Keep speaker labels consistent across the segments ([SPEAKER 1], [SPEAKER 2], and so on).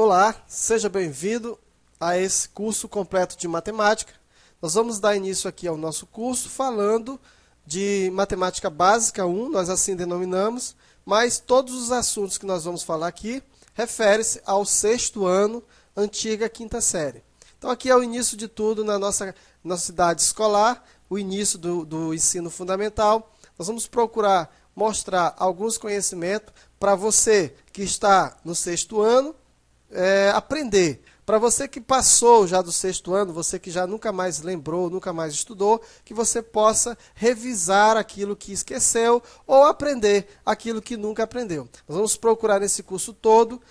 [SPEAKER 1] Olá, seja bem-vindo a esse curso completo de matemática. Nós vamos dar início aqui ao nosso curso falando de matemática básica 1, nós assim denominamos, mas todos os assuntos que nós vamos falar aqui referem-se ao sexto ano, antiga quinta série. Então aqui é o início de tudo na nossa idade escolar, o início do ensino fundamental. Nós vamos procurar mostrar alguns conhecimentos para você que está no sexto ano, aprender. Para você que passou já do sexto ano, você que já nunca mais lembrou, nunca mais estudou, que você possa revisar aquilo que esqueceu ou aprender aquilo que nunca aprendeu. Nós vamos procurar nesse curso todo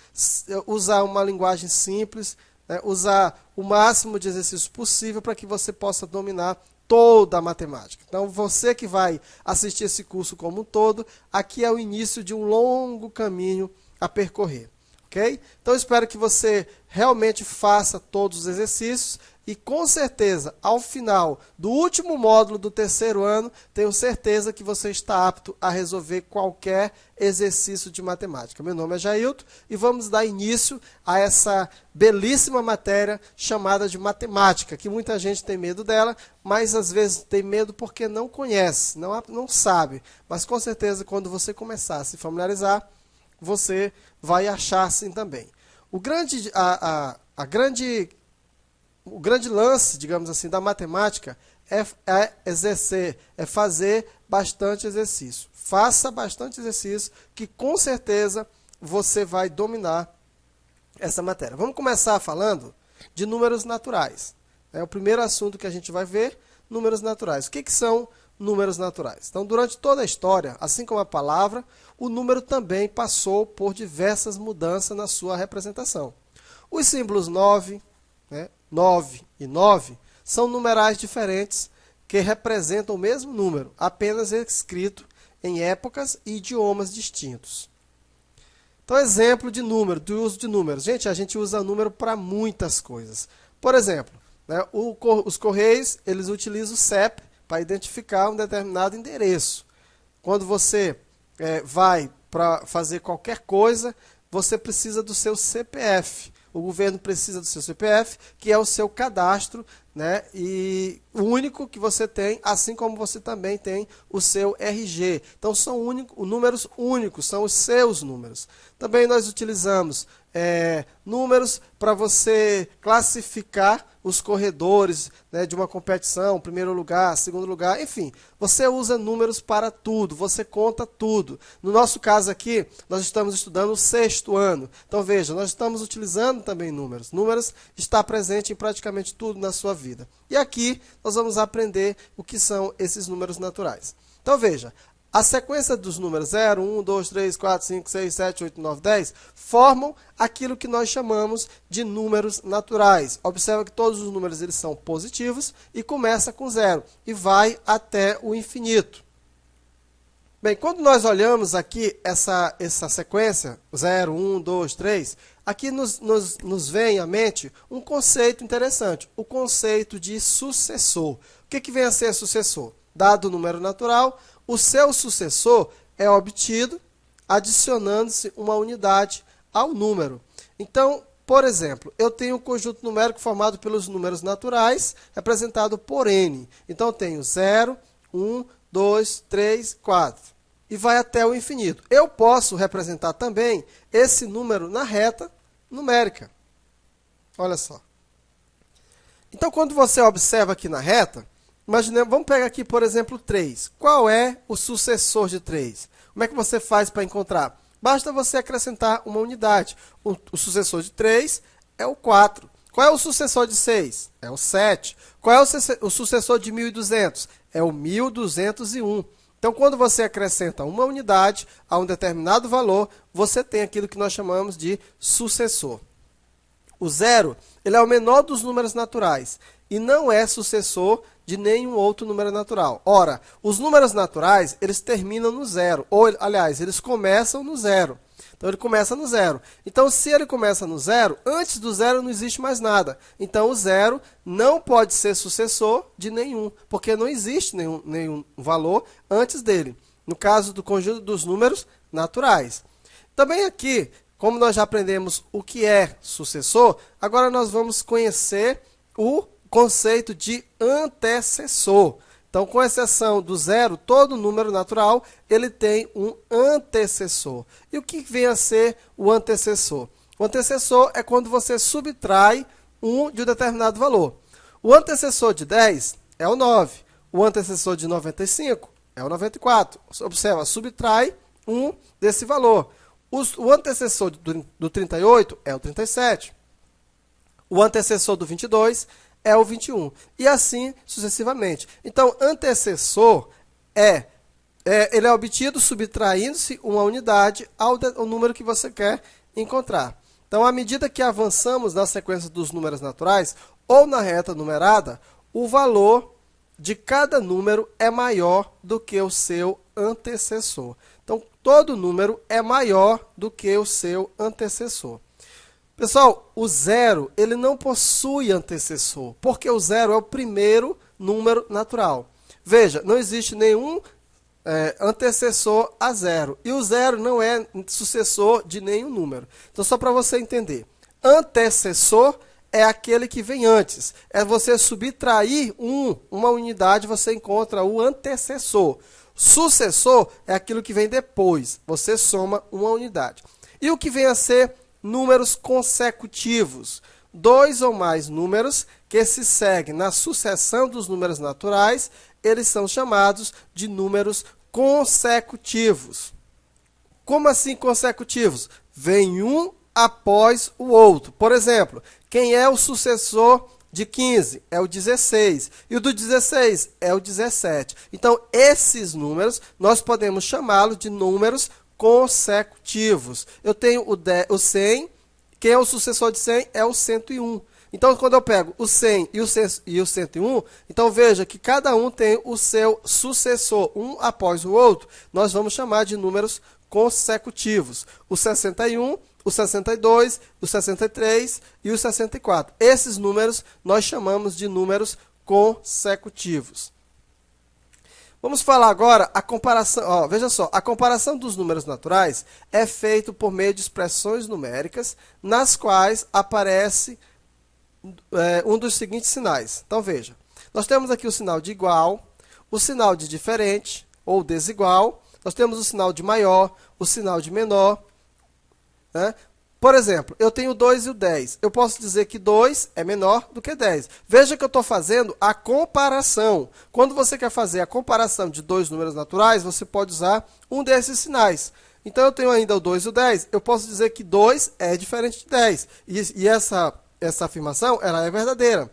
[SPEAKER 1] usar uma linguagem simples, usar o máximo de exercício possível para que você possa dominar toda a matemática. Então, você que vai assistir esse curso como um todo, aqui é o início de um longo caminho a percorrer. Ok? Então, espero que você realmente faça todos os exercícios e, com certeza, ao final do último módulo do terceiro ano, tenho certeza que você está apto a resolver qualquer exercício de matemática. Meu nome é Jailton e vamos dar início a essa belíssima matéria chamada de matemática, que muita gente tem medo dela, mas às vezes tem medo porque não conhece, não sabe. Mas, com certeza, quando você começar a se familiarizar, você vai achar assim também. O grande lance, digamos assim, da matemática é exercer, é fazer bastante exercício. Faça bastante exercício que com certeza você vai dominar essa matéria. Vamos começar falando de números naturais. É o primeiro assunto que a gente vai ver, números naturais. O que são números naturais? Então, durante toda a história, assim como a palavra, o número também passou por diversas mudanças na sua representação. Os símbolos 9 e 9 são numerais diferentes que representam o mesmo número, apenas escrito em épocas e idiomas distintos. Então, exemplo de número, do uso de números. Gente, a gente usa número para muitas coisas. Por exemplo, os Correios, eles utilizam o CEP para identificar um determinado endereço. Quando você vai para fazer qualquer coisa, você precisa do seu CPF. O governo precisa do seu CPF, que é o seu cadastro, e o único que você tem, assim como você também tem o seu RG. Então, são números únicos, são os seus números. Também nós utilizamos números para você classificar os corredores de uma competição, primeiro lugar, segundo lugar, enfim. Você usa números para tudo, você conta tudo. No nosso caso aqui, nós estamos estudando o sexto ano. Então, veja, nós estamos utilizando também números. Números está presente em praticamente tudo na sua vida. E aqui nós vamos aprender o que são esses números naturais. Então, veja. A sequência dos números 0, 1, 2, 3, 4, 5, 6, 7, 8, 9, 10 formam aquilo que nós chamamos de números naturais. Observa que todos os números eles são positivos e começa com 0 e vai até o infinito. Bem, quando nós olhamos aqui essa sequência, 0, 1, 2, 3, aqui nos vem à mente um conceito interessante, o conceito de sucessor. O que vem a ser sucessor? Dado o número natural, o seu sucessor é obtido adicionando-se uma unidade ao número. Então, por exemplo, eu tenho um conjunto numérico formado pelos números naturais, representado por n. Então, eu tenho 0, 1, 2, 3, 4. E vai até o infinito. Eu posso representar também esse número na reta numérica. Olha só. Então, quando você observa aqui na reta, vamos pegar aqui, por exemplo, 3. Qual é o sucessor de 3? Como é que você faz para encontrar? Basta você acrescentar uma unidade. O sucessor de 3 é o 4. Qual é o sucessor de 6? É o 7. Qual é o sucessor de 1.200? É o 1.201. Então, quando você acrescenta uma unidade a um determinado valor, você tem aquilo que nós chamamos de sucessor. O 0 ele é o menor dos números naturais e não é sucessor de nenhum outro número natural. Ora, os números naturais, eles terminam no 0, ou, aliás, eles começam no 0. Então, ele começa no 0. Então, se ele começa no 0, antes do 0 não existe mais nada. Então, o 0 não pode ser sucessor de nenhum, porque não existe nenhum valor antes dele. No caso do conjunto dos números naturais. Também aqui, como nós já aprendemos o que é sucessor, agora nós vamos conhecer o conceito de antecessor. Então, com exceção do zero, todo número natural ele tem um antecessor. E o que vem a ser o antecessor? O antecessor é quando você subtrai 1 de um determinado valor. O antecessor de 10 é o 9. O antecessor de 95 é o 94. Observa, subtrai 1 desse valor. O antecessor do 38 é o 37. O antecessor do 22 é o 21. E assim sucessivamente. Então, antecessor ele é obtido subtraindo-se uma unidade ao número que você quer encontrar. Então, à medida que avançamos na sequência dos números naturais ou na reta numerada, o valor de cada número é maior do que o seu antecessor. Então, todo número é maior do que o seu antecessor. Pessoal, o zero ele não possui antecessor, porque o zero é o primeiro número natural. Veja, não existe nenhum antecessor a zero. E o zero não é sucessor de nenhum número. Então, só para você entender, antecessor é aquele que vem antes. É você subtrair uma unidade, você encontra o antecessor. Sucessor é aquilo que vem depois. Você soma uma unidade. E o que vem a ser números consecutivos? Dois ou mais números que se seguem na sucessão dos números naturais, eles são chamados de números consecutivos. Como assim consecutivos? Vem um após o outro. Por exemplo, quem é o sucessor de 15? É o 16. E o do 16 é o 17. Então, esses números, nós podemos chamá-los de números consecutivos. Eu tenho o 100, quem é o sucessor de 100 é o 101. Então, quando eu pego o 100 e o 101, então veja que cada um tem o seu sucessor, um após o outro, nós vamos chamar de números consecutivos. O 61, o 62, o 63 e o 64. Esses números nós chamamos de números consecutivos. Vamos falar agora a comparação. Veja só, a comparação dos números naturais é feita por meio de expressões numéricas, nas quais aparece um dos seguintes sinais. Então, veja, nós temos aqui o sinal de igual, o sinal de diferente ou desigual, nós temos o sinal de maior, o sinal de menor. Né? Por exemplo, eu tenho 2 e o 10. Eu posso dizer que 2 é menor do que 10. Veja que eu estou fazendo a comparação. Quando você quer fazer a comparação de dois números naturais, você pode usar um desses sinais. Então, eu tenho ainda o 2 e o 10. Eu posso dizer que 2 é diferente de 10. E essa afirmação ela é verdadeira.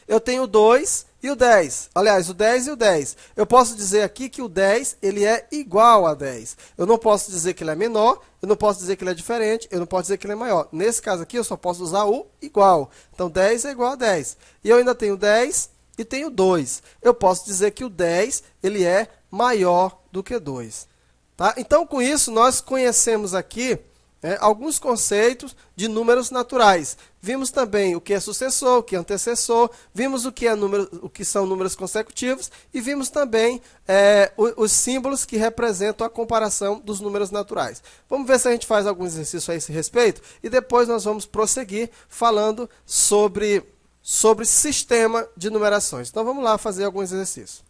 [SPEAKER 1] Eu tenho o 2 e o 10. Aliás, o 10 e o 10. Eu posso dizer aqui que o 10 ele é igual a 10. Eu não posso dizer que ele é menor, eu não posso dizer que ele é diferente, eu não posso dizer que ele é maior. Nesse caso aqui, eu só posso usar o igual. Então, 10 é igual a 10. E eu ainda tenho 10 e tenho 2. Eu posso dizer que o 10 ele é maior do que 2. Tá? Então, com isso, nós conhecemos aqui alguns conceitos de números naturais. Vimos também o que é sucessor, o que é antecessor, vimos o que são números consecutivos e vimos também os símbolos que representam a comparação dos números naturais. Vamos ver se a gente faz algum exercício a esse respeito e depois nós vamos prosseguir falando sobre sistema de numerações. Então, vamos lá fazer alguns exercícios.